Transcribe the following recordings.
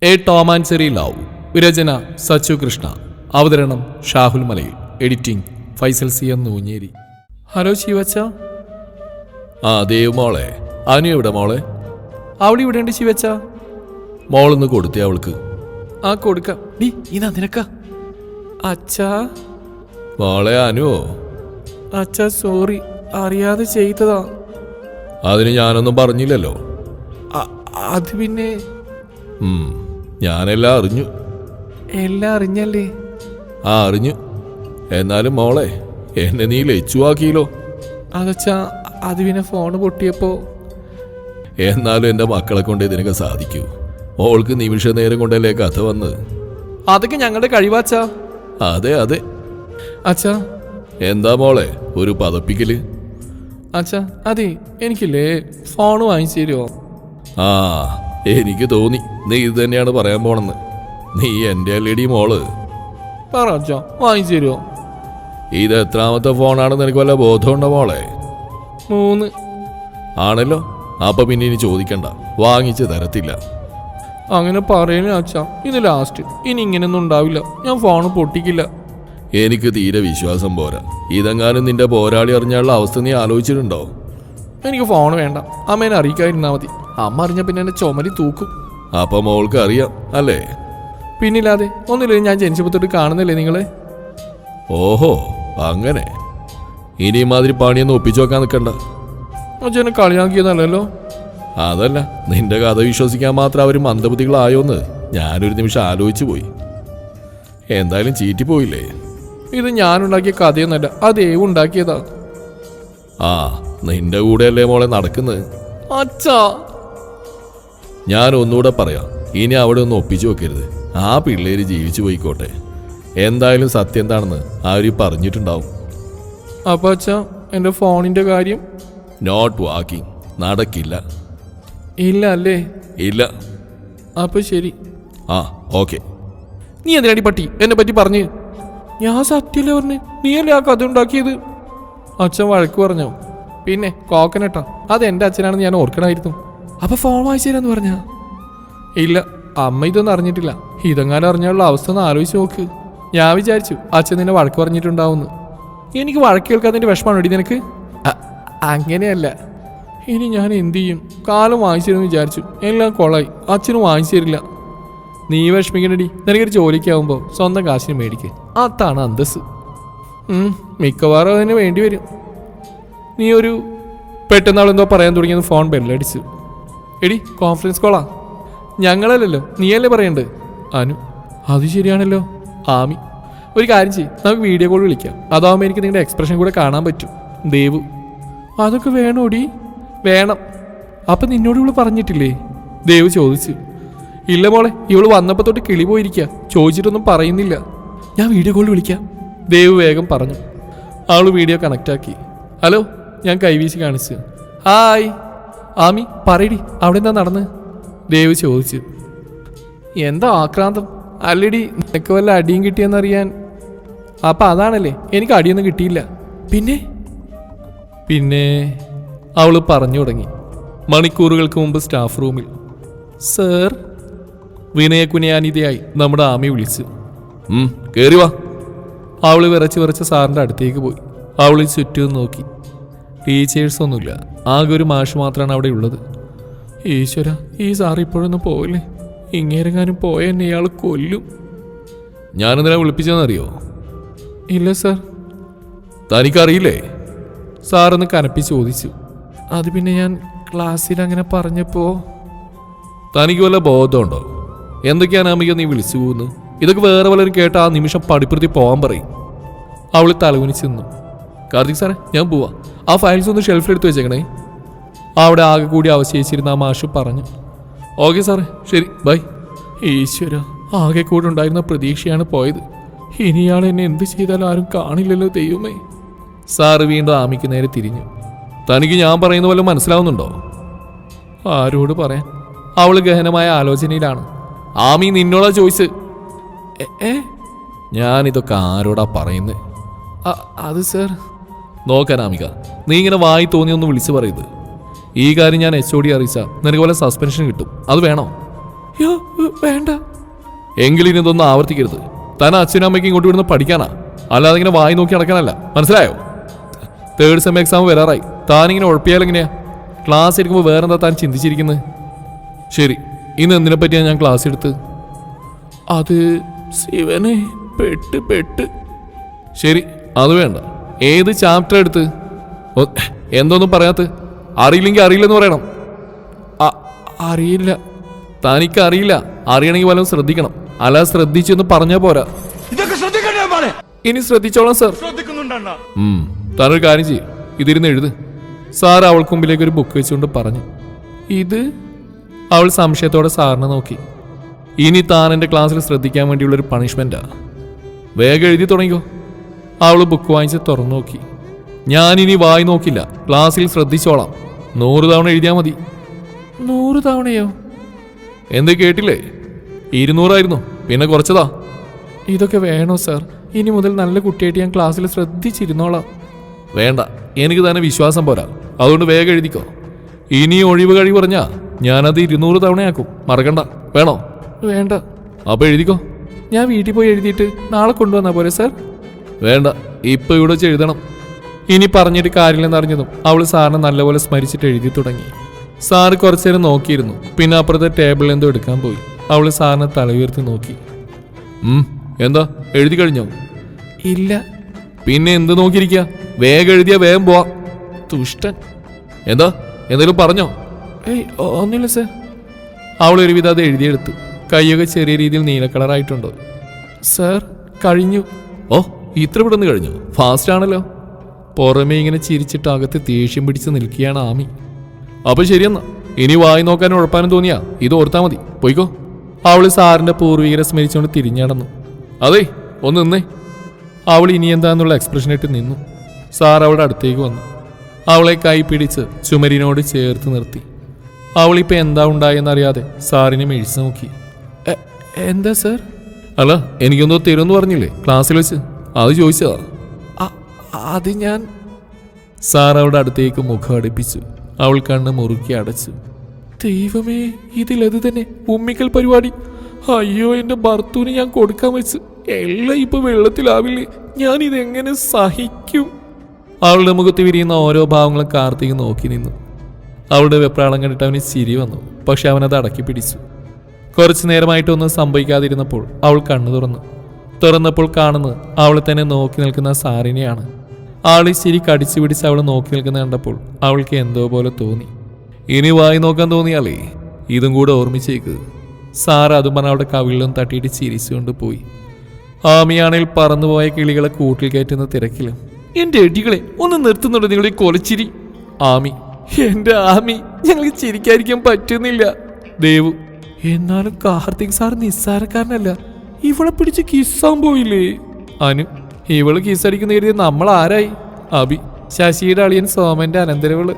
A Tom and Jerry love. രചന സച്ചു കൃഷ്ണ. അവതരണം Shahul Malayil. Editing Faisal C M Noonjeri. Hello ശിവച്ച. ആ ദേവ് മോളെ. അനു എവിടെ മോളെ? അവിടെ ഇവിടെ ഉണ്ട് ശിവച്ച. മോളൊന്ന് കൊടുത്തേ അവൾക്ക്. ആ കൊടുക്കാം. ഡി ഇതാ നിനക്ക. അച്ഛാ. മോളെ അനുവോ? അച്ഛാ സോറി, അറിയാതെ ചെയ്തതാ. അതിന് ഞാനൊന്നും പറഞ്ഞില്ലല്ലോ. അത് പിന്നെ ഞാനെല്ലാം അറിഞ്ഞു. എല്ലാം അറിഞ്ഞല്ലേ? ആ അറിഞ്ഞു. എന്നാലും മോളെ എന്നെ നീ ലച്ചുവാക്കിയല്ലോ. അതച്ഛാ, അത് പിന്നെ ഫോണ് പൊട്ടിയപ്പോ. എന്നാലും എൻ്റെ മക്കളെ കൊണ്ട് ഇതിനൊക്കെ സാധിക്കൂ. മോൾക്ക് നിമിഷ നേരം കൊണ്ടല്ലേ കഥ വന്ന്. അതൊക്കെ ഞങ്ങളുടെ കഴിവാച്ചാ. അതെ അതെ. അച്ഛാ. എന്താ മോളെ ഒരു പതപ്പിക്കല്? അച്ഛാ അതെ, എനിക്കില്ലേ ഫോൺ വാങ്ങിച്ചു തരുമോ? ആ എനിക്ക് തോന്നി നീ ഇത് തന്നെയാണ് പറയാൻ പോണെന്ന്. നീ എൻ്റെ ലേഡി മോള്. പറ അച്ഛാ, വാങ്ങിച്ചു തരുമോ? ഇത് എത്രാമത്തെ ഫോണാണെന്ന് എനിക്ക് വല്ല ബോധമുണ്ടോ മോളെ? 3. ആണല്ലോ. അപ്പൊ പിന്നെ ഇനി ചോദിക്കണ്ട, വാങ്ങിച്ച് തരത്തില്ല. അങ്ങനെ പറയുന്നു അച്ഛാ, ഇത് ലാസ്റ്റ്. ഇനി ഇങ്ങനെയൊന്നും ഉണ്ടാവില്ല. ഞാൻ ഫോൺ പൊട്ടിക്കില്ല. എനിക്ക് തീരെ വിശ്വാസം പോരാ. ഇതെങ്ങാനും നിന്റെ പോരാളി അറിഞ്ഞാലുള്ള അവസ്ഥ നീ ആലോചിച്ചിട്ടുണ്ടോ? എനിക്ക് ഫോൺ വേണ്ട. അമ്മേനെ അറിയിക്കാതിരുന്നാൽ മതി. അമ്മ അറിഞ്ഞ പിന്നെ എന്നെ ചുമരി തൂക്കും. അപ്പൊ മോൾക്ക് അറിയാം അല്ലേ? പിന്നില്ലാതെ. ഒന്നില്ലേ, ഞാൻ ജനിച്ചപ്പോ തൊട്ട് കാണുന്നില്ലേ നിങ്ങളെ? ഓഹോ അങ്ങനെ. ഇനി മാതിരി പണിയൊന്നും ഒപ്പിച്ചു വെക്കാൻ നിൽക്കണ്ട. അച്ഛനെ കളിയാക്കിയതല്ലോ. അതല്ല, നിന്റെ കഥ വിശ്വസിക്കാൻ മാത്രം അവർ മന്ദബുദ്ധികളായോന്ന് ഞാനൊരു നിമിഷം ആലോചിച്ചു പോയി. എന്തായാലും ചീറ്റിപ്പോയില്ലേ. ഇത് ഞാനുണ്ടാക്കിയ കഥയൊന്നല്ല, അത് ദൈവം ഉണ്ടാക്കിയതാ. ആ നിന്റെ കൂടെയല്ലേ മോളെ നടക്കുന്നത്. അച്ഛാ ഞാൻ ഒന്നുകൂടെ പറയാം, ഇനി അവിടെ ഒന്നും ഒപ്പിച്ചു വെക്കരുത്. ആ പിള്ളേര് ജീവിച്ചു പോയിക്കോട്ടെ. എന്തായാലും സത്യം എന്താണെന്ന് ആര് പറഞ്ഞിട്ടുണ്ടാവും. അപ്പൊ അച്ഛാ, എന്റെ ഫോണിന്റെ കാര്യം? Not walking. നടക്കില്ല. ഇല്ല അല്ലേ? ഇല്ല. അപ്പൊ ശരി. ആ ഓക്കെ. നീ എന്തിനാടി പട്ടി എന്നെ പറ്റി പറഞ്ഞ്? ഞാൻ സത്യല്ലേ പറഞ്ഞ്, നീയല്ലേ ആ കഥ ഉണ്ടാക്കിയത്? അച്ഛൻ വഴക്ക് പറഞ്ഞോ? പിന്നെ കോക്കനട്ടാ, അത് എൻ്റെ അച്ഛനാണെന്ന് ഞാൻ ഓർക്കണമായിരുന്നു. അപ്പൊ ഫോൺ വായിച്ചു തരാന്ന് പറഞ്ഞ? ഇല്ല, അമ്മ ഇതൊന്നും അറിഞ്ഞിട്ടില്ല. ഇതെങ്ങാനും അറിഞ്ഞുള്ള അവസ്ഥ ഒന്ന് ആലോചിച്ച് നോക്ക്. ഞാൻ വിചാരിച്ചു അച്ഛൻ നിന്നെ വഴക്ക് പറഞ്ഞിട്ടുണ്ടാവുന്നു. എനിക്ക് വഴക്ക് കേൾക്കാതിൻ്റെ വിഷമമാണോ ഇടി നിനക്ക്? അങ്ങനെയല്ല. ഇനി ഞാൻ എന്ത് ചെയ്യും? കാലം വാങ്ങിച്ചു തരുമെന്ന് വിചാരിച്ചു, എല്ലാം കൊളായി. അച്ഛനും വാങ്ങിച്ചു തരില്ല. നീ വിഷമിക്കണടി. നിനക്കൊരു ജോലിക്കാവുമ്പോൾ സ്വന്തം കാശിന് മേടിക്ക്. അതാണ് അന്തസ്. മിക്കവാറും അതിന് വേണ്ടി വരും. നീ ഒരു പെട്ടെന്നാളെന്തോ പറയാൻ തുടങ്ങിയത് ഫോൺ ബെല്ലടിച്ചു. എടി കോൺഫറൻസ് കോളാ. ഞങ്ങളല്ലല്ലോ, നീയല്ലേ പറയണ്ട്. അനു. അത് ശരിയാണല്ലോ. ആമി. ഒരു കാര്യം ചെയ്യും, നമുക്ക് വീഡിയോ കോൾ വിളിക്കാം. അതാവുമ്പോൾ എനിക്ക് നിങ്ങളുടെ എക്സ്പ്രഷൻ കൂടെ കാണാൻ പറ്റും. ദേവു. അതൊക്കെ വേണോടി? വേണം. അപ്പം നിന്നോട് ഇവള് പറഞ്ഞിട്ടില്ലേ? ദേവു ചോദിച്ചു. ഇല്ല മോളെ, ഇവള് വന്നപ്പോൾ തൊട്ട് കിളി പോയിരിക്കുക. ചോദിച്ചിട്ടൊന്നും പറയുന്നില്ല. ഞാൻ വീഡിയോ കോൾ വിളിക്കാം, ദേവു വേഗം പറഞ്ഞു. അവള് വീഡിയോ കണക്റ്റാക്കി. ഹലോ, ഞാൻ കൈവീശി കാണിച്ചു. ഹായ്. ആമി പറയടി, അവിടെ എന്താ നടന്ന്? ദേവു ചോദിച്ചു. എന്താ ആക്രാന്തം? അല്ലടി, നിനക്ക് വല്ല അടിയും കിട്ടിയെന്നറിയാൻ. അപ്പം അതാണല്ലേ, എനിക്ക് അടിയൊന്നും കിട്ടിയില്ല. പിന്നെ പിന്നെ അവള് പറഞ്ഞു തുടങ്ങി. മണിക്കൂറുകൾക്ക് മുമ്പ് സ്റ്റാഫ് റൂമിൽ. സർ. വിനയകുനിയാനിതയായി നമ്മുടെ ആമി വിളിച്ചു. കേറി വാ. അവള് വിറച്ച് സാറിൻ്റെ അടുത്തേക്ക് പോയി. അവള് ചുറ്റും നോക്കി. ടീച്ചേഴ്സ് ഒന്നുമില്ല, ആകെ ഒരു മാഷ് മാത്രമാണ് അവിടെ ഉള്ളത്. ഈശ്വര, ഈ സാറ് ഇപ്പോഴൊന്നും പോയില്ലേ? ഇങ്ങേരെങ്ങാനും പോയ എന്നെ ഇയാൾ കൊല്ലും. ഞാനെന്തിനാ വിളിപ്പിച്ചതെന്നറിയോ? ഇല്ല സർ. തനിക്കറിയില്ലേ? സാറൊന്ന് കനപ്പിച്ച് ചോദിച്ചു. അത് പിന്നെ ഞാൻ ക്ലാസ്സിൽ അങ്ങനെ പറഞ്ഞപ്പോ. തനിക്ക് വല്ല ബോധമുണ്ടോ? എന്തൊക്കെയാണ് അമ്മയ്ക്ക് നീ വിളിച്ചു പോകുന്നത്? ഇതൊക്കെ വേറെ വല്ലവരും കേട്ട ആ നിമിഷം പടിപ്പുറത്തി പോകാൻ പറയും. അവൾ തലകുനിച്ച് നിന്നു. കാർത്തിക് സാറേ, ഞാൻ പോവാ. ആ ഫയൽസ് ഒന്ന് ഷെൽഫിലെടുത്ത് വെച്ചേക്കണേ. അവിടെ ആകെ കൂടി അവശേഷിച്ചിരുന്ന ആ മാഷു പറഞ്ഞു. ഓക്കെ സാറേ, ശരി, ബൈ. ഈശ്വര, ആകെ കൂടെ ഉണ്ടായിരുന്ന പ്രതീക്ഷയാണ് പോയത്. ഇനിയാൾ എന്നെ എന്ത് ചെയ്താലും ആരും കാണില്ലല്ലോ ദൈവമേ. സാറ് വീണ്ടും ആമിക്ക് നേരെ തിരിഞ്ഞു. തനിക്ക് ഞാൻ പറയുന്ന പോലെ മനസ്സിലാവുന്നുണ്ടോ? ആരോട് പറയാൻ? അവള് ഗഹനമായ ആലോചനയിലാണ്. ആമി നിന്നോടാ ചോയ്സ്. ഞാനിതൊക്കെ ആരോടാ പറയുന്നത്? അത് സർ. നോക്കാൻ ആമിക, നീ ഇങ്ങനെ വായി തോന്നിയൊന്ന് വിളിച്ചു പറയരുത്. ഈ കാര്യം ഞാൻ HOD അറിയിച്ചാൽ നിനക്ക് പോലെ സസ്പെൻഷൻ കിട്ടും. അത് വേണോ? യോ വേണ്ട. എങ്കിലും ഇനി ഇതൊന്നും ആവർത്തിക്കരുത്. താൻ അച്ഛനും അമ്മയ്ക്ക് ഇങ്ങോട്ട് വിടുന്ന പഠിക്കാനാ, അല്ലാതെ ഇങ്ങനെ വായി നോക്കി നടക്കാനല്ല. മനസ്സിലായോ? 3rd സെം എക്സാം വരാറായി. താനിങ്ങനെ ഉഴപ്പിയാലെങ്ങനെയാ? ക്ലാസ് എടുക്കുമ്പോൾ വേറെന്താ താൻ ചിന്തിച്ചിരിക്കുന്നത്? ശരി, ഇന്ന് എന്തിനെ പറ്റിയാണ് ഞാൻ ക്ലാസ് എടുത്ത്? അത് ശിവനെ പെട്ട്. ശരി, അത് വേണ്ട. ഏത് ചാപ്റ്റർ എടുത്ത്? എന്തൊന്നും പറയാത്ത? അറിയില്ലെങ്കിൽ അറിയില്ലെന്ന് പറയണം. അറിയില്ല. തനിക്ക് അറിയില്ല. അറിയണമെങ്കിൽ വല്ലതും ശ്രദ്ധിക്കണം. അല്ലാതെ ശ്രദ്ധിച്ചെന്ന് പറഞ്ഞാൽ പോരാ. ഇനി ശ്രദ്ധിച്ചോളാം സാർ. താനൊരു കാര്യം ചെയ്യും, ഇതിരുന്ന് എഴുത്. സാർ അവൾക്ക് മുമ്പിലേക്ക് ഒരു ബുക്ക് വെച്ചുകൊണ്ട് പറഞ്ഞു. ഇത്? അവൾ സംശയത്തോടെ സാറിനെ നോക്കി. ഇനി താൻ എൻ്റെ ക്ലാസ്സിൽ ശ്രദ്ധിക്കാൻ വേണ്ടിയുള്ളൊരു പണിഷ്മെന്റാ. വേഗം എഴുതി തുടങ്ങിക്കോ. അവൾ ബുക്ക് വാങ്ങിച്ച് തുറന്നു നോക്കി. ഞാനിനി വായി നോക്കില്ല, ക്ലാസ്സിൽ ശ്രദ്ധിച്ചോളാം. 100 തവണ എഴുതിയാൽ മതി. 100 തവണയോ? എന്ത് കേട്ടില്ലേ? 200 ആയിരുന്നു, പിന്നെ കുറച്ചതാ. ഇതൊക്കെ വേണോ സാർ? ഇനി മുതൽ നല്ല കുട്ടിയായിട്ട് ഞാൻ ക്ലാസ്സിൽ ശ്രദ്ധിച്ചിരുന്നോളാം. വേണ്ട, എനിക്ക് തന്നെ വിശ്വാസം പോരാ. അതുകൊണ്ട് വേഗം എഴുതിക്കോ. ഇനി ഒഴിവ് കഴിവ് പറഞ്ഞാ ഞാനത് 200 തവണയാക്കും. മറക്കണ്ട. വേണോ? വേണ്ട. അപ്പൊ എഴുതിക്കോ. ഞാൻ വീട്ടിൽ പോയി എഴുതിയിട്ട് നാളെ കൊണ്ടുവന്നാ പോരെ സാർ? വേണ്ട, ഇപ്പൊ ഇവിടെ വെച്ച് എഴുതണം. ഇനി പറഞ്ഞിട്ട് കാര്യമില്ലെന്നറിഞ്ഞതും അവൾ സാറിനെ നല്ലപോലെ സ്മരിച്ചിട്ട് എഴുതി തുടങ്ങി. സാറ് കുറച്ചു നേരം നോക്കിയിരുന്നു. പിന്നെ അപ്പുറത്തെ ടേബിളിൽ എന്തോ എടുക്കാൻ പോയി. അവൾ സാറിനെ തല ഉയർത്തി നോക്കി. എന്താ, എഴുതി കഴിഞ്ഞോ? ഇല്ല. പിന്നെ എന്ത് നോക്കിയിരിക്കുക? വേഗം എഴുതിയാ വേഗം പോവാ. തുഷ്ടൻ. എന്താ, എന്തെങ്കിലും പറഞ്ഞോ? ഏയ് ഒന്നുമില്ല സാർ. അവൾ ഒരുവിധം അത് എഴുതിയെടുത്തു. കൈയൊക്കെ ചെറിയ രീതിയിൽ നീല കളറായിട്ടുണ്ടോ? സാർ കഴിഞ്ഞു. ഓ, ഇത്ര പെട്ടെന്ന് കഴിഞ്ഞു. ഫാസ്റ്റ് ആണല്ലോ. പുറമേ ഇങ്ങനെ ചിരിച്ചിട്ട് അകത്ത് ദേഷ്യം പിടിച്ച് നിൽക്കുകയാണ് ആമി. അപ്പൊ ശരിയെന്നാ, ഇനി വായി നോക്കാൻ ഉഴപ്പാനും തോന്നിയാ ഇത് ഓർത്താ മതി. പോയിക്കോ. അവള് സാറിന്റെ പൂർവികരെ സ്മരിച്ചുകൊണ്ട് തിരിഞ്ഞടന്നു. അതെ, ഒന്ന് നിന്നേ. അവൾ ഇനി എന്താന്നുള്ള എക്സ്പ്രഷൻ ഇട്ട് നിന്നു. സാർ അവളുടെ അടുത്തേക്ക് വന്നു. അവളെ കൈ പിടിച്ച് ചുമരിനോട് ചേർത്ത് നിർത്തി. അവളിപ്പോൾ എന്താ ഉണ്ടായെന്നറിയാതെ സാറിനെ മിഴിച്ചു നോക്കി. എന്താ സാർ? അല്ല, എനിക്കെന്തോ തരുമെന്ന് പറഞ്ഞില്ലേ ക്ലാസ്സിൽ വെച്ച്, അത് ചോദിച്ചതാ. അത് ഞാൻ. സാർ അവളുടെ അടുത്തേക്ക് മുഖം അടുപ്പിച്ചു. അവൾ കണ്ണ് മുറുക്കി അടച്ചു. ദൈവമേ, ഇതിലത് തന്നെ ഉമ്മിക്കൽ പരിപാടി. അയ്യോ, എൻ്റെ ഭർത്തൂന് ഞാൻ കൊടുക്കാൻ വെച്ച് എല്ലാം ഇപ്പൊ വെള്ളത്തിലാവില്ലേ? ഞാൻ ഇതെങ്ങനെ സഹിക്കും? അവളുടെ മുഖത്ത് വിരിയുന്ന ഓരോ ഭാവങ്ങളും കാർത്തിക് നോക്കി നിന്നു. അവളുടെ വെപ്രാളം കണ്ടിട്ട് അവന് ചിരി വന്നു. പക്ഷെ അവനത് അടക്കി പിടിച്ചു. കുറച്ചു നേരമായിട്ടൊന്നും സംഭവിക്കാതിരുന്നപ്പോൾ അവൾ കണ്ണു തുറന്നപ്പോൾ കാണുന്നത് അവളെ തന്നെ നോക്കി നിൽക്കുന്ന സാറിനെയാണ്. ആളി ചിരി കടിച്ചു പിടിച്ച് അവൾ നോക്കി നിൽക്കുന്ന കണ്ടപ്പോൾ അവൾക്ക് എന്തോ പോലെ തോന്നി. ഇനി വായി നോക്കാൻ തോന്നിയാലേ ഇതും കൂടെ ഓർമ്മിച്ചേക്ക്. സാർ അതും പറഞ്ഞ അവളുടെ കവിളിലും തട്ടിയിട്ട് ചിരിച്ചുകൊണ്ട് പോയി. ആമിയാണെങ്കിൽ പറന്നുപോയ കിളികളെ കൂട്ടിൽ കയറ്റുന്ന തിരക്കിലും. എന്റെ എടികളെ ഒന്ന് നിർത്തുന്നുണ്ടോ നിങ്ങളുടെ കൊലച്ചിരി? ആമി, എന്റെ ആമി, ഞങ്ങൾക്ക് ചിരിക്കാതിരിക്കാൻ പറ്റുന്നില്ല. ദേവു, എന്നാലും കാർത്തിക് സാർ നിസ്സാരക്കാരനല്ല. ഇവളെ പിടിച്ച് കിസ്സാൻ പോയില്ലേ? അനു, ഇവള് കിസ്സടിക്കുന്ന കരുതി നമ്മൾ ആരായി? അബി, ശശിയുടെ അളിയൻ സോമന്റെ അനന്തരവള്.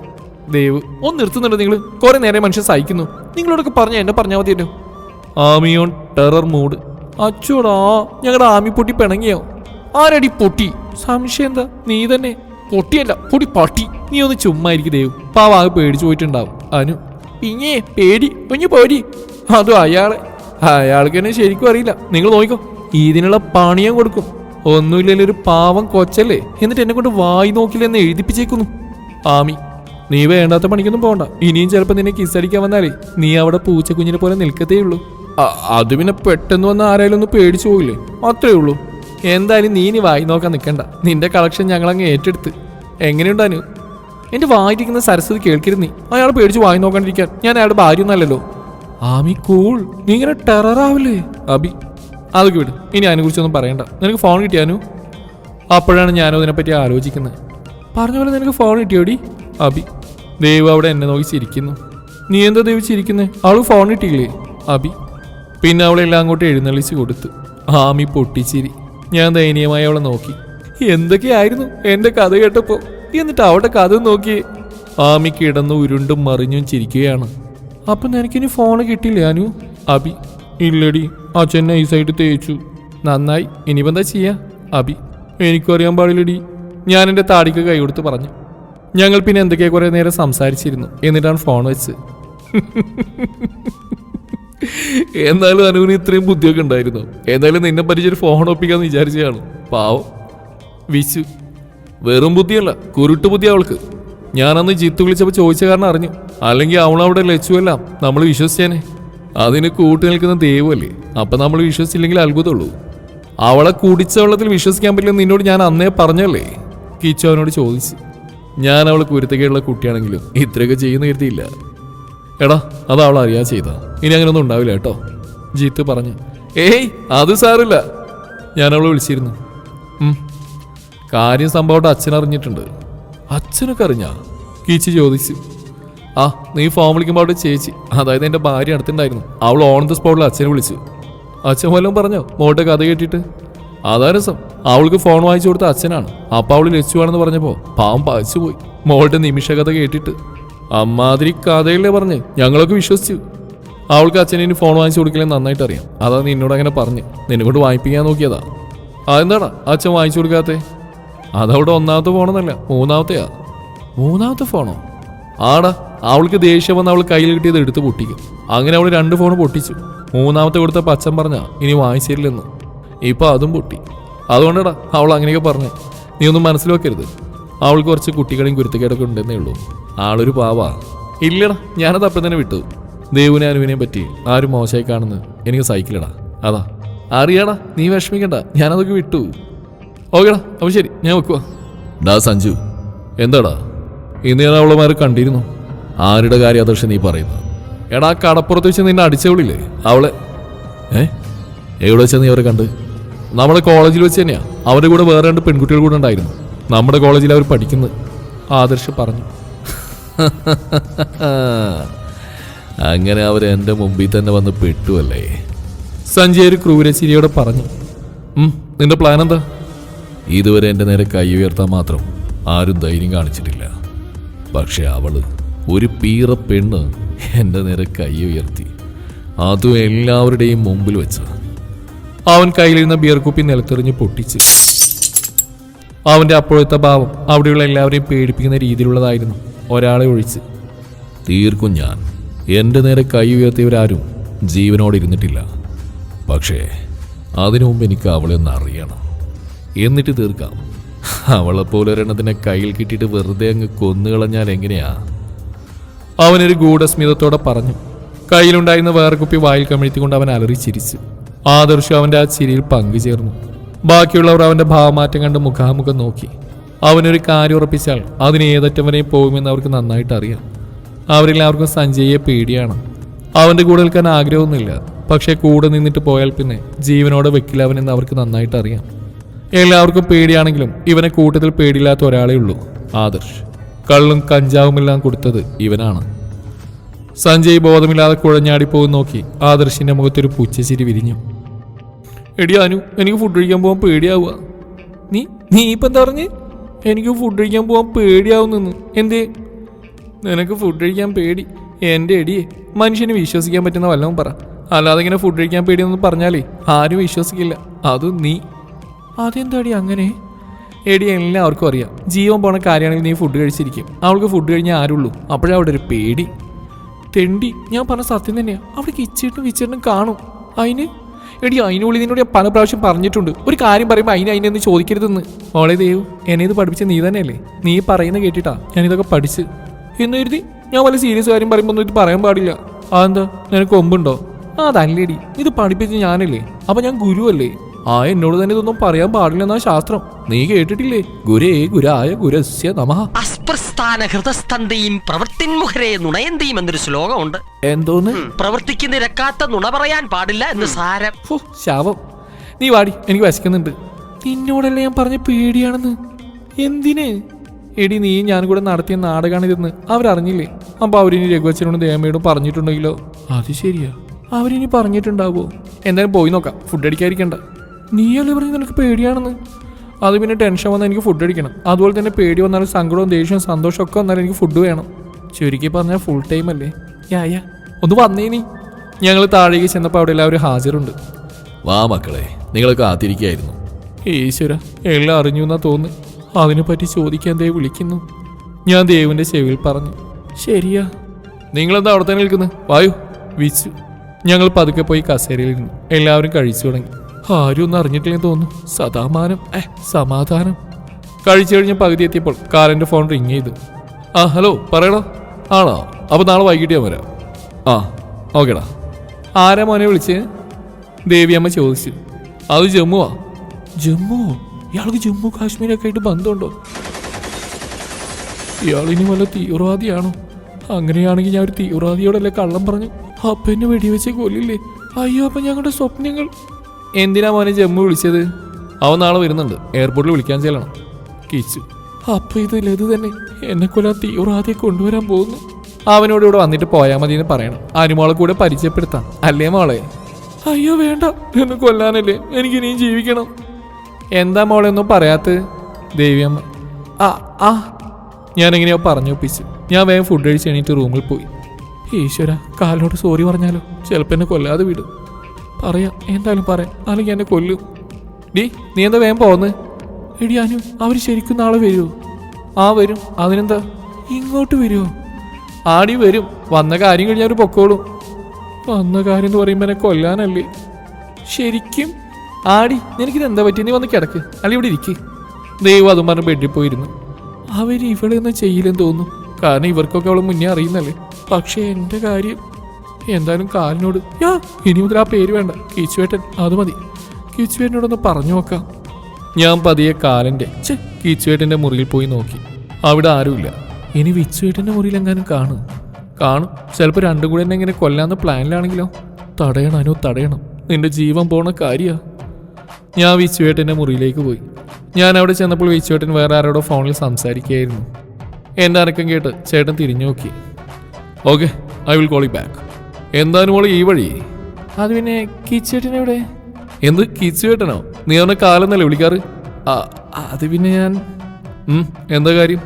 ദേവു, ഒന്ന് നിർത്തുന്നുണ്ടോ നിങ്ങൾ? കുറെ നേരം മനുഷ്യൻ സഹിക്കുന്നു. നിങ്ങളോടൊക്കെ പറഞ്ഞ എന്നെ പറഞ്ഞാൽ മതിയല്ലോ. Ami on terror mood. അച്ചോടാ, ഞങ്ങളുടെ ആമി പൊട്ടി പിണങ്ങിയോ? ആരടി പൊട്ടി? സംശയം എന്താ? നീ തന്നെ. പൊട്ടിയല്ല, പൊടി പട്ടി. നീ ഒന്ന് ചുമ്മായിരിക്കും ദേവു. പാവാകെ പേടിച്ചു പോയിട്ടുണ്ടാവും. അനു, പിഞ്ഞേ പേടി കുഞ്ഞു പോരി. അതും അയാൾക്ക് എന്നെ ശരിക്കും അറിയില്ല. നിങ്ങൾ നോക്കിക്കോ, ഇതിനുള്ള പണിയാൻ കൊടുക്കും. ഒന്നുമില്ലല്ലോ, ഒരു പാവം കൊച്ചല്ലേ. എന്നിട്ട് എന്നെ കൊണ്ട് വായി നോക്കില്ലെന്ന് എഴുതിപ്പിച്ചേക്കുന്നു. ആമി, നീ വേണ്ടാത്ത പണിക്കൊന്നും പോകണ്ട. ഇനിയും ചിലപ്പോൾ നിന്നെ കിസ്സടിക്കാൻ വന്നാലേ നീ അവിടെ പൂച്ചക്കുഞ്ഞിനെ പോലെ നിൽക്കത്തേ ഉള്ളൂ. അത് പിന്നെ പെട്ടെന്ന് വന്ന് ആരായാലും ഒന്ന് പേടിച്ചു പോകില്ലേ, അത്രേ ഉള്ളൂ. എന്തായാലും നീ ഇനി വായി നോക്കാൻ നിൽക്കണ്ട. നിന്റെ കളക്ഷൻ ഞങ്ങളങ്ങ് ഏറ്റെടുത്ത്. എങ്ങനെയുണ്ടാനു? എന്റെ വായിരിക്കുന്ന സരസ്വതി കേൾക്കരുത്. നീ അയാൾ പേടിച്ച് വായി നോക്കാണ്ടിരിക്കാൻ. ഞാൻ അയാളുടെ ഭാര്യ ഒന്നല്ലല്ലോ. ആമി കൂൾ, നീ ഇങ്ങനെ ടെററാവില്ലേ? അബി, അതൊക്കെ വിട്. ഇനി അതിനെക്കുറിച്ചൊന്നും പറയണ്ട. നിനക്ക് ഫോൺ കിട്ടിയാനു? അപ്പോഴാണ് ഞാനും അതിനെപ്പറ്റി ആലോചിക്കുന്നത്. പറഞ്ഞ പോലെ നിനക്ക് ഫോൺ കിട്ടിയോടി? അബി, ദേവ് അവിടെ എന്നെ നോക്കി ചിരിക്കുന്നു. നീ എന്താ ദേവ് ചിരിക്കുന്നേ? അവൾക്ക് ഫോൺ കിട്ടിയില്ലേ? അബി. പിന്നെ അവളെല്ലാം അങ്ങോട്ട് എഴുന്നള്ളിച്ച് കൊടുത്തു. ആമി പൊട്ടിച്ചിരി. ഞാൻ ദയനീയമായി അവളെ നോക്കി. എന്തൊക്കെയായിരുന്നു എൻ്റെ കഥ കേട്ടപ്പോൾ. എന്നിട്ട് അവളുടെ കഥ നോക്കി. ആമി കിടന്നു ഉരുണ്ടും മറിഞ്ഞും ചിരിക്കുകയാണ്. അപ്പം നിനക്കിനി ഫോണ് കിട്ടില്ലേ അനു? അബി, ഇല്ലടി, അച്ഛൻ നൈസായിട്ട് തേച്ചു. നന്നായി, ഇനിയിപ്പോൾ എന്താ ചെയ്യാ? അബി, എനിക്കും അറിയാൻ പാടില്ലടി. ഞാൻ എൻ്റെ താടിക്ക് കൈ കൊടുത്ത് പറഞ്ഞു. ഞങ്ങൾ പിന്നെ എന്തൊക്കെയാ കുറേ നേരം സംസാരിച്ചിരുന്നു. എന്നിട്ടാണ് ഫോൺ വെച്ച്. എന്നാലും അനുവിന് ഇത്രയും ബുദ്ധിയൊക്കെ ഉണ്ടായിരുന്നു. എന്നാലും നിന്നെ പരിചയൊരു ഫോൺ ഒപ്പിക്കാന്ന് വിചാരിച്ചതാണ്. പാവം. വിശു വെറും ബുദ്ധിയല്ല, കുരുട്ട് ബുദ്ധി അവൾക്ക്. ഞാനന്ന് ജിത്തു വിളിച്ചപ്പോൾ ചോദിച്ച കാരണം അറിഞ്ഞു. അല്ലെങ്കിൽ അവളവിടെ ലച്ചുവെല്ലാം നമ്മൾ വിശ്വസിച്ചേനെ. അതിന് കൂട്ടു നിൽക്കുന്ന ദൈവമല്ലേ, അപ്പം നമ്മൾ വിശ്വസിച്ചില്ലെങ്കിൽ അത്ഭുതമുള്ളൂ. അവളെ കുടിച്ച വെള്ളത്തിൽ വിശ്വസിക്കാൻ പറ്റില്ലെന്ന് നിന്നോട് ഞാൻ അന്നേ പറഞ്ഞല്ലേ? കിച്ചു അവനോട് ചോദിച്ചു. ഞാൻ അവൾ കുരുത്തക്കേടുള്ള കുട്ടിയാണെങ്കിലും ഇത്രയൊക്കെ ചെയ്യുന്ന കരുതിയില്ല. എടാ, അത് അവൾ അറിയാതെ ചെയ്താ. ഇനി അങ്ങനെയൊന്നും ഉണ്ടാവില്ല കേട്ടോ, ജിത്തു പറഞ്ഞു. ഏയ് അത് സാറില്ല, ഞാൻ അവളെ വിളിച്ചിരുന്നു. കാര്യം സംഭവമായിട്ട് അച്ഛൻ അറിഞ്ഞിട്ടുണ്ട്. അച്ഛനൊക്കെ അറിഞ്ഞാ? കീച്ചു ചോദിച്ചു. ആ, നീ ഫോൺ വിളിക്കുമ്പോൾ അവിടെ ചേച്ചി, അതായത് എൻ്റെ ഭാര്യ അടുത്തുണ്ടായിരുന്നു. അവൾ ഓൺ ദ സ്പോട്ടിൽ അച്ഛനെ വിളിച്ചു. അച്ഛൻ വല്ലതും പറഞ്ഞോ മോളുടെ കഥ കേട്ടിട്ട്? അതാ രസം, അവൾക്ക് ഫോൺ വാങ്ങിച്ചു കൊടുത്ത അച്ഛനാണ്. അപ്പം അവൾ ലച്ചുവാണെന്ന് പറഞ്ഞപ്പോൾ പാവം പകച്ചു പോയി മോളുടെ നിമിഷ കഥ കേട്ടിട്ട്. അമ്മാതിരി കഥയല്ലേ പറഞ്ഞ് ഞങ്ങളൊക്കെ വിശ്വസിച്ചു. അവൾക്ക് അച്ഛനെ ഫോൺ വാങ്ങിച്ചു കൊടുക്കില്ലെന്ന് നന്നായിട്ട് അറിയാം. അതാ നിന്നോട് അങ്ങനെ പറഞ്ഞ് നിന്നെ കൊണ്ട് വാങ്ങിപ്പിക്കാൻ നോക്കിയതാ. അതെന്താടാ അച്ഛൻ വാങ്ങിച്ചു കൊടുക്കാത്തേ? അതവിടെ ഒന്നാമത്തെ ഫോണെന്നല്ല, മൂന്നാമത്തെയാ. മൂന്നാമത്തെ ഫോണോ? ആടാ, അവൾക്ക് ദേഷ്യം വന്ന് അവൾ കയ്യിൽ കിട്ടിയത് എടുത്ത് പൊട്ടിക്കും. അങ്ങനെ അവൾ 2 ഫോൺ പൊട്ടിച്ചു. മൂന്നാമത്തെ കൊടുത്തപ്പോൾ അച്ഛൻ പറഞ്ഞാ ഇനി വാങ്ങിച്ചിരില്ലെന്ന്. ഇപ്പം അതും പൊട്ടി. അതുകൊണ്ടാടാ അവൾ അങ്ങനെയൊക്കെ പറഞ്ഞു. നീ ഒന്നും മനസ്സിൽ വെക്കരുത്. അവൾക്ക് കുറച്ച് കുട്ടികളെയും കുരുത്തക്കേടൊക്കെ ഉണ്ടെന്നേ ഉള്ളൂ. ആളൊരു പാവാ. ഇല്ലടാ, ഞാനത് അപ്പം തന്നെ വിട്ടു. ദേവുനെ അനുവിനെയും പറ്റി ആരും മോശമായി കാണുന്നത് എനിക്ക് സൈക്കിളടാ. അതാ അറിയാടാ, നീ വിഷമിക്കണ്ട, ഞാനതൊക്കെ വിട്ടു. ഓക്കേടാ, അപ്പോൾ ശരി, ഞാൻ വെക്കുക. ഡാ സഞ്ജു, എന്താടാ ഇന്ന് ഞാൻ അവളമാരെ കണ്ടിരുന്നു. ആരുടെ കാര്യം ആദർശം നീ പറയുന്നത്? എടാ, കടപ്പുറത്ത് വെച്ച് നിന്നെ അടിച്ചവളില്ലേ അവളെ? എവിടെ വെച്ചാൽ നീ അവരെ കണ്ട്? നമ്മുടെ കോളേജിൽ വെച്ച് തന്നെയാ. അവരുടെ കൂടെ വേറെ 2 പെൺകുട്ടികൾ കൂടെ ഉണ്ടായിരുന്നു. നമ്മുടെ കോളേജിൽ അവർ പഠിക്കുന്നത്, ആദർശ് പറഞ്ഞു. അങ്ങനെ അവർ എൻ്റെ മുമ്പിൽ തന്നെ വന്ന് പെട്ടുവല്ലേ? സഞ്ജയ് ഒരു ക്രൂരച്ചിരിയോടെ പറഞ്ഞു. നിന്റെ പ്ലാൻ എന്താ? ഇതുവരെ എൻ്റെ നേരെ കൈ ഉയർത്താൻ മാത്രം ആരും ധൈര്യം കാണിച്ചിട്ടില്ല. പക്ഷെ അവള്, ഒരു പീറ പെണ്ണ് എൻ്റെ നേരെ കൈ ഉയർത്തി, അതും എല്ലാവരുടെയും മുമ്പിൽ വെച്ച്. അവൻ കയ്യിലിരുന്ന ബിയർ കുപ്പി നിലത്തെറിഞ്ഞ് പൊട്ടിച്ച്. അവൻ്റെ അപ്പോഴത്തെ ഭാവം അവിടെയുള്ള എല്ലാവരെയും പേടിപ്പിക്കുന്ന രീതിയിലുള്ളതായിരുന്നു, ഒരാളെ ഒഴിച്ച്. തീർക്കും ഞാൻ. എൻ്റെ നേരെ കൈ ഉയർത്തിയവരാരും ജീവനോടെ ഇരുന്നിട്ടില്ല. പക്ഷേ അതിനു മുമ്പ് എനിക്ക് അവളെ ഒന്ന് അറിയണം, എന്നിട്ട് തീർക്കാം. അവളെപ്പോലെ ഒരെണ്ണത്തിനെ കയ്യിൽ കിട്ടിയിട്ട് വെറുതെ അങ്ങ് കൊന്നുകളഞ്ഞാൽ എങ്ങനെയാ? അവനൊരു ഗൂഢസ്മിതത്തോടെ പറഞ്ഞു. കയ്യിലുണ്ടായിരുന്ന വേറെ കുപ്പി വായിൽ കമിഴ്ത്തിക്കൊണ്ട് അവൻ അലറി ചിരിച്ചു. ആദർശം അവൻ്റെ ആ ചിരിയിൽ പങ്കുചേർന്നു. ബാക്കിയുള്ളവർ അവൻ്റെ ഭാവമാറ്റം കണ്ട് മുഖാമുഖം നോക്കി. അവനൊരു കാര്യം ഉറപ്പിച്ചാൽ അതിന് ഏതറ്റം വരെയും പോകുമെന്ന് അവർക്ക് നന്നായിട്ട് അറിയാം. അവരെല്ലാവർക്കും സഞ്ജയെ പേടിയാണ്. അവൻ്റെ കൂടെ നിൽക്കാൻ ആഗ്രഹമൊന്നുമില്ല. പക്ഷേ കൂടെ നിന്നിട്ട് പോയാൽ പിന്നെ ജീവനോടെ വെക്കില്ല അവനെന്ന് അവർക്ക് നന്നായിട്ട് അറിയാം. എല്ലാവർക്കും പേടിയാണെങ്കിലും ഇവനെ കൂട്ടത്തിൽ പേടിയില്ലാത്ത ഒരാളേ ഉള്ളൂ, ആദർശ്. കള്ളും കഞ്ചാവുമെല്ലാം കൊടുത്തത് ഇവനാണ്. സഞ്ജയ് ബോധമില്ലാതെ കുഴഞ്ഞാടിപ്പോകും നോക്കി ആദർശിന്റെ മുഖത്തൊരു പുച്ഛച്ചിരി വിരിഞ്ഞു. എടി അനു, എനിക്ക് ഫുഡ് കഴിക്കാൻ പോകാൻ പേടിയാവുക. നീ ഇപ്പം എന്താ പറഞ്ഞ്? എനിക്ക് ഫുഡ് കഴിക്കാൻ പോകാൻ പേടിയാവുന്നു. എന്തേ? നിനക്ക് ഫുഡ് കഴിക്കാൻ പേടി? എൻ്റെ എടിയെ, മനുഷ്യന് വിശ്വസിക്കാൻ പറ്റുന്ന വല്ലതും പറ. അല്ലാതെ ഇങ്ങനെ ഫുഡ് കഴിക്കാൻ പേടിയെന്ന് പറഞ്ഞാലേ ആരും വിശ്വസിക്കില്ല. അതും നീ. അതെന്താടി അങ്ങനെ? എടി, എല്ലാവർക്കും അറിയാം ജീവൻ പോണ കാര്യമാണെങ്കിൽ നീ ഫുഡ് കഴിച്ചിരിക്കും. അവൾക്ക് ഫുഡ് കഴിഞ്ഞാൽ ആരുള്ളൂ. അപ്പോഴേ അവിടെ ഒരു പേടി. തെണ്ടി, ഞാൻ പറഞ്ഞ സത്യം തന്നെയാണ്. അവിടെ കിച്ചിട്ടും വിച്ചിട്ടും കാണും. അതിന് എടി, അതിനുള്ളിൽ നിന്നോട് ഞാൻ പല പ്രാവശ്യം പറഞ്ഞിട്ടുണ്ട്, ഒരു കാര്യം പറയുമ്പോൾ അതിനെന്ന് ചോദിക്കരുതെന്ന്. മോളെ ദേവ്, എന്നെ ഇത് പഠിപ്പിച്ച നീ തന്നെയല്ലേ? നീ പറയുന്ന കേട്ടിട്ടാ ഞാനിതൊക്കെ പഠിച്ച്. എന്ന് കരുതി ഞാൻ വല്ല സീരിയസ് കാര്യം പറയുമ്പോൾ ഒന്നും ഇത് പറയാൻ പാടില്ല. അതെന്താ, നിനക്ക് കൊമ്പുണ്ടോ? അതല്ലേടി, ഇത് പഠിപ്പിച്ച് ഞാനല്ലേ, അപ്പൊ ഞാൻ ഗുരുവല്ലേ. എന്നോട് തന്നെ ഇതൊന്നും പറയാൻ പാടില്ലെന്നാ ശാസ്ത്രം. നീ കേട്ടിട്ടില്ലേ? ഗുരേ ഗുരായ ഗുരസ്യ നമഃ. അസ്പ്രസ്ഥാന ഹൃദസ്തന്തയും പ്രവൃത്തിന്മുഖരെ നുണയന്തിയും എന്നൊരു ശ്ലോകമുണ്ട്. എന്തോന്ന്? പ്രവൃത്തിക്ക് നിരക്കാത്ത നുണ പറയാൻ പാടില്ല എന്ന് സാരം. ശാപം. നീ വാടി, എനിക്ക് വശിക്കുന്നുണ്ട്. നിന്നോടല്ലേ ഞാൻ പറഞ്ഞ പേടിയാണെന്ന്. എന്തിന്? എടി, നീ ഞാൻ കൂടെ നടത്തിയ നാടകമാണിതെന്ന് അവരറിഞ്ഞില്ലേ? അപ്പൊ അവരിനി രഘുവച്ചനോടും ദേവമ്മയോടും പറഞ്ഞിട്ടുണ്ടെങ്കിലോ? അത് ശരിയാ, അവരിനി പറഞ്ഞിട്ടുണ്ടാവോ? എന്തായാലും പോയി നോക്കാം, ഫുഡ് അടിക്കാതിരിക്കണ്ട. നീയല്ലേ പറഞ്ഞ് നിനക്ക് പേടിയാണെന്ന്? അത് പിന്നെ ടെൻഷൻ വന്നാൽ എനിക്ക് ഫുഡ് അടിക്കണം. അതുപോലെ തന്നെ പേടി വന്നാലും സങ്കടവും ദേഷ്യവും സന്തോഷവും ഒക്കെ വന്നാലും എനിക്ക് ഫുഡ് വേണം. ചുരുക്കി പറഞ്ഞാൽ ഫുൾ ടൈം അല്ലേ. യാ ഒന്ന് വന്നേ നീ. ഞങ്ങൾ താഴേക്ക് ചെന്നപ്പോൾ അവിടെ എല്ലാവരും ഹാജരുണ്ട്. വാ മക്കളെ, നിങ്ങളൊക്കെ കാത്തിരിക്കുകയായിരുന്നു. ഈശ്വര, എല്ലാം അറിഞ്ഞു എന്നാ തോന്നുന്നു. അതിനെപ്പറ്റി ചോദിക്കാൻ ദേവ് വിളിക്കുന്നു. ഞാൻ ദേവിൻ്റെ ചെവിയിൽ പറഞ്ഞു. ശരിയാ. നിങ്ങളെന്താ അവിടെ തന്നെ നിൽക്കുന്നത്? വായു. വിച്ചു. ഞങ്ങൾ പതുക്കെ പോയി കസേരയിലിരുന്നു. എല്ലാവരും കഴിച്ചു തുടങ്ങി. ആരും ഒന്നും അറിഞ്ഞിട്ടില്ലെന്ന് തോന്നുന്നു. സമാധാനം. കഴിച്ചു കഴിഞ്ഞ് പകുതി എത്തിയപ്പോൾ കാലൻ്റെ ഫോൺ റിങ് ചെയ്തു. ആ ഹലോ പറയടാ. ആണോ? അപ്പോൾ നാളെ വൈകിട്ട് ഞാൻ വരാം. ആ ഓക്കേടാ. ആരാ മോനെ വിളിച്ച്? ദേവിയമ്മ ചോദിച്ചു. അത് ജമ്മുവാ. ജമ്മുവോ? ഇയാൾക്ക് ജമ്മു കാശ്മീരൊക്കെ ആയിട്ട് ബന്ധമുണ്ടോ? ഇയാളിനി വല്ല തീവ്രവാദിയാണോ? അങ്ങനെയാണെങ്കിൽ ഞാൻ ഒരു തീവ്രവാദിയോടല്ലേ കള്ളം പറഞ്ഞു? അപ്പൊ എന്നെ വെടിവെച്ച് കൊല്ലില്ലേ? അയ്യോ, അപ്പൊ ഞങ്ങളുടെ സ്വപ്നങ്ങൾ. എന്തിനാ മോനെ ജമ്മു വിളിച്ചത്? അവൻ നാളെ വരുന്നുണ്ട്, എയർപോർട്ടിൽ വിളിക്കാൻ ചെല്ലണം. കിച്ചു. അപ്പൊ ഇത് ലതു തന്നെ എന്നെ കൊല്ലാൻ തീവ്രവാദിയെ കൊണ്ടുവരാൻ പോകുന്നു. അവനോട് ഇവിടെ വന്നിട്ട് പോയാൽ മതി എന്ന് പറയണം. അനുമോളെ കൂടെ പരിചയപ്പെടുത്താം, അല്ലേ മോളെ? അയ്യോ വേണ്ട, എന്നെ കൊല്ലാനല്ലേ, എനിക്ക് ഇനിയും ജീവിക്കണം. എന്താ മോളെ ഒന്നും പറയാത്ത? ദേവിയമ്മ. ഞാനെങ്ങനെയോ പറഞ്ഞൊപ്പിച്ചു. ഞാൻ വേഗം ഫുഡ് കഴിച്ച് എണീറ്റ് റൂമിൽ പോയി. ഈശ്വര, കാലിനോട് സോറി പറഞ്ഞാലോ? ചിലപ്പോൾ എന്നെ കൊല്ലാതെ വിടും. പറയാം, എന്തായാലും പറയാം, അല്ലെങ്കിൽ എന്നെ കൊല്ലും. ഡി നീ എന്താ വേഗം പോന്ന്? എടി അനു, അവർ ശരിക്കും നാളെ വരുമോ? ആ വരും. അതിനെന്താ? ഇങ്ങോട്ട് വരുമോ? ആടി വരും. വന്ന കാര്യം കഴിഞ്ഞാൽ അവർ പൊക്കോളും. വന്ന കാര്യം എന്ന് പറയുമ്പോൾ എന്നെ കൊല്ലാനല്ലേ? ശരിക്കും? ആടി, നിനക്കിത് എന്താ പറ്റി? നീ വന്ന് കിടക്ക്, അല്ലെ ഇവിടെ ഇരിക്ക്. ദൈവം അതും പറഞ്ഞ് ബെഡിൽ പോയിരുന്നു. അവർ ഇവിടെ ഒന്നും ചെയ്യില്ലെന്ന് തോന്നുന്നു, കാരണം ഇവർക്കൊക്കെ അവൾ മുന്നേ അറിയുന്നല്ലേ. പക്ഷേ എൻ്റെ കാര്യം എന്തായാലും കാലിനോട് ഇനി മുതൽ ആ പേര് വേണ്ട, കിച്ചുവേട്ടൻ, അത് മതി. കിച്ചുവേട്ടനോടൊന്ന് പറഞ്ഞു നോക്കാം. ഞാൻ പതിയെ കാലൻ്റെ കിച്ചുവേട്ടൻ്റെ മുറിയിൽ പോയി നോക്കി. അവിടെ ആരുമില്ല. ഇനി വിച്ചുവേട്ടൻ്റെ മുറിയിലെങ്ങാനും കാണും. ചിലപ്പോൾ രണ്ടും കൂടെ എന്നെ ഇങ്ങനെ കൊല്ലാന്ന് പ്ലാനിലാണെങ്കിലോ? തടയണോ? തടയണം. നിന്റെ ജീവൻ പോണ കാര്യാ. ഞാൻ വിച്ചുവേട്ടൻ്റെ മുറിയിലേക്ക് പോയി. ഞാൻ അവിടെ ചെന്നപ്പോൾ വിച്ചുവേട്ടൻ വേറെ ആരോടോ ഫോണിൽ സംസാരിക്കുകയായിരുന്നു. എൻ്റെ അനക്കം കേട്ട് ചേട്ടൻ തിരിഞ്ഞു നോക്കി. Okay, I will call you back. എന്തായാലും മോളെ ഈ വഴി. അത് പിന്നെ കിച്ചുവേട്ടനെവിടെ? എന്ത് കിച്ചുവേട്ടനോ? നീ അവനെ കാലെന്നല്ലേ വിളിക്കാറ്? അത് പിന്നെ ഞാൻ എന്താ കാര്യം?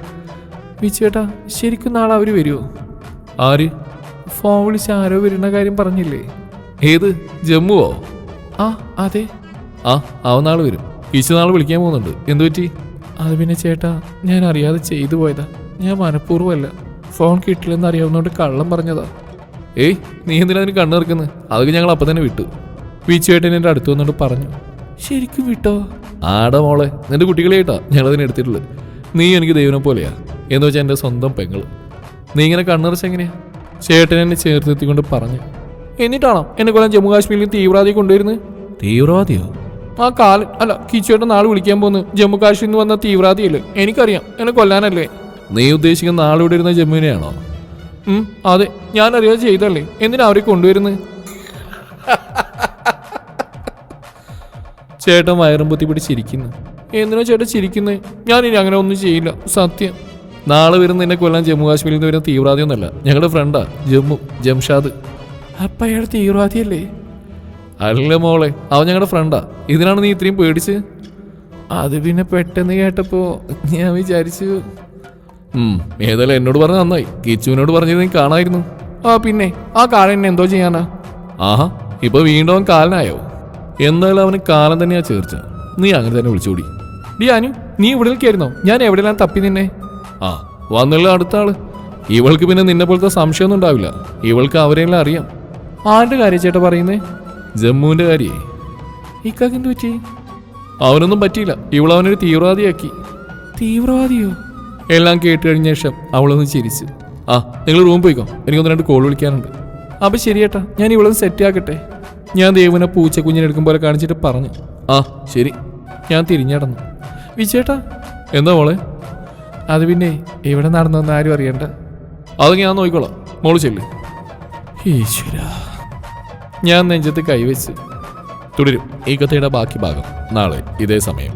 വിച്ചുവേട്ടാ, ശരിക്കും നാളെ അവർ വരുമോ? ആര്? ഫോൺ വിളിച്ച് ആരോ വരുന്ന കാര്യം പറഞ്ഞില്ലേ? ഏത്, ജമ്മുവോ? അതെ. അവൻ നാളെ വരും. കിച്ചു നാളെ വിളിക്കാൻ പോകുന്നുണ്ട്. എന്തു പറ്റി? അത് പിന്നെ ചേട്ടാ, ഞാൻ അറിയാതെ ചെയ്തു പോയതാ. ഞാൻ മനഃപൂർവ്വമല്ല, ഫോൺ കിട്ടില്ലെന്ന് അറിയാവുന്നതുകൊണ്ട് കള്ളം പറഞ്ഞതാ. ഏയ്, നീ എന്തിനാ അതിന് കണ്ണു നിറക്കുന്നത്? അതൊക്കെ ഞങ്ങൾ അപ്പം തന്നെ വിട്ടു. വിച്ചുവേട്ടൻ എൻ്റെ അടുത്ത് വന്നിട്ട് പറഞ്ഞു. ശരിക്കും വിട്ടോ? ആടാ മോളെ, നിന്റെ കുട്ടികളെയായിട്ടാ ഞങ്ങളതിനെ എടുത്തിട്ടുള്ളത്. നീ എനിക്ക് ദൈവനെ പോലെയാ, എന്ന് വെച്ചാൽ എൻ്റെ സ്വന്തം പെങ്ങള്. നീ ഇങ്ങനെ കണ്ണുറച്ചെങ്ങനെയാ? ചേട്ടൻ എന്നെ ചേർത്തെത്തിക്കൊണ്ട് പറഞ്ഞു. എന്നിട്ടാണോ എന്നെ കൊല്ലാൻ ജമ്മു കാശ്മീരിൽ തീവ്രവാദിയെ കൊണ്ടുവരുന്നത്? തീവ്രവാദിയോ? ആ കാലൻ അല്ല, കിച്ചുവേട്ടൻ നാളെ വിളിക്കാൻ പോകുന്നു. ജമ്മു കാശ്മീരിൽ നിന്ന് വന്ന തീവ്രവാദിയല്ലേ? എനിക്കറിയാം, എന്നെ കൊല്ലാനല്ലേ. നീ ഉദ്ദേശിക്കുന്ന നാളെ ഇവിടെ ഇരുന്ന ജമ്മുവിനെയാണോ? അതെ, ഞാനറിയാതെ ചെയ്തല്ലേ. എന്തിനാ അവരെ കൊണ്ടുവരുന്നത്? ചേട്ടൻ വയറും പൊത്തി പിടിച്ചിരിക്കുന്നു. എന്തിനാ ചേട്ടൻ ചിരിക്കുന്നത്? ഞാനിനി അങ്ങനെ ഒന്നും ചെയ്യില്ല, സത്യം. നാളെ വരുന്ന എന്നെ കൊല്ലാൻ ജമ്മു കാശ്മീരിൽ നിന്ന് വരുന്ന തീവ്രവാദിയൊന്നല്ല, ഞങ്ങളുടെ ഫ്രണ്ടാ ജംഷാദ്. അപ്പം അയാൾ തീവ്രവാദിയല്ലേ? അല്ല മോളെ, അവൻ ഞങ്ങളുടെ ഫ്രണ്ടാ. ഇതിനാണ് നീ ഇത്രയും പേടിച്ച്? അത് പിന്നെ പെട്ടെന്ന് കേട്ടപ്പോ ഞാൻ വിചാരിച്ചു. ഏതായാലും എന്നോട് പറഞ്ഞ നന്നായി. കിച്ചുവിനോട് പറഞ്ഞത് നീ കാണായിരുന്നു. പിന്നെ ആ കാലൻ എന്നെ എന്തോ ചെയ്യാനാ? ഇപ്പൊ വീണ്ടും അവൻ കാലനായോ? എന്തായാലും അവന് കാലം തന്നെയാ ചേർച്ച. നീ അങ്ങനെ തന്നെ വിളിച്ചോടി. ഡി അനു, നീ ഇവിടേക്കായിരുന്നോ? ഞാൻ എവിടെയെല്ലാം തപ്പി നിന്നെ. വന്നുള്ള അടുത്ത ആള്. ഇവൾക്ക് പിന്നെ നിന്നെ പോലത്തെ സംശയമൊന്നും ഉണ്ടാവില്ല. ഇവൾക്ക് അവരെല്ലാം അറിയാം. ആരുടെ കാര്യം ചേട്ടാ പറയുന്നേ? ജമ്മുവിന്റെ കാര്യേ. ഇക്കാക്കെന്ത് പറ്റി? അവനൊന്നും പറ്റിയില്ല, ഇവളവനൊരു തീവ്രവാദിയാക്കി. തീവ്രവാദിയോ? എല്ലാം കേട്ട് കഴിഞ്ഞ ശേഷം അവളൊന്ന് ചിരിച്ചു. നിങ്ങൾ റൂം പോയിക്കോ, എനിക്കൊന്ന് 2 കോൾ വിളിക്കാനുണ്ട്. അപ്പം ശരിയേട്ടാ, ഞാൻ ഇവളൊന്ന് സെറ്റ് ആക്കട്ടെ. ഞാൻ ദേവനെ പൂച്ചക്കുഞ്ഞിനെടുക്കും പോലെ കാണിച്ചിട്ട് പറഞ്ഞു. ശരി. ഞാൻ തിരിഞ്ഞടന്നു. വിച്ചേട്ടാ. എന്താ മോളെ? അത് പിന്നെ ഇവിടെ നടന്നൊന്നും ആരും അറിയണ്ട. അത് ഞാൻ നോക്കിക്കോളാം, മോള് ചെല്ല്. ഈശ്വര. ഞാൻ നെഞ്ചത്ത് കൈവച്ച്. തുടരും ഈ കഥയുടെ ബാക്കി ഭാഗം നാളെ ഇതേ സമയം.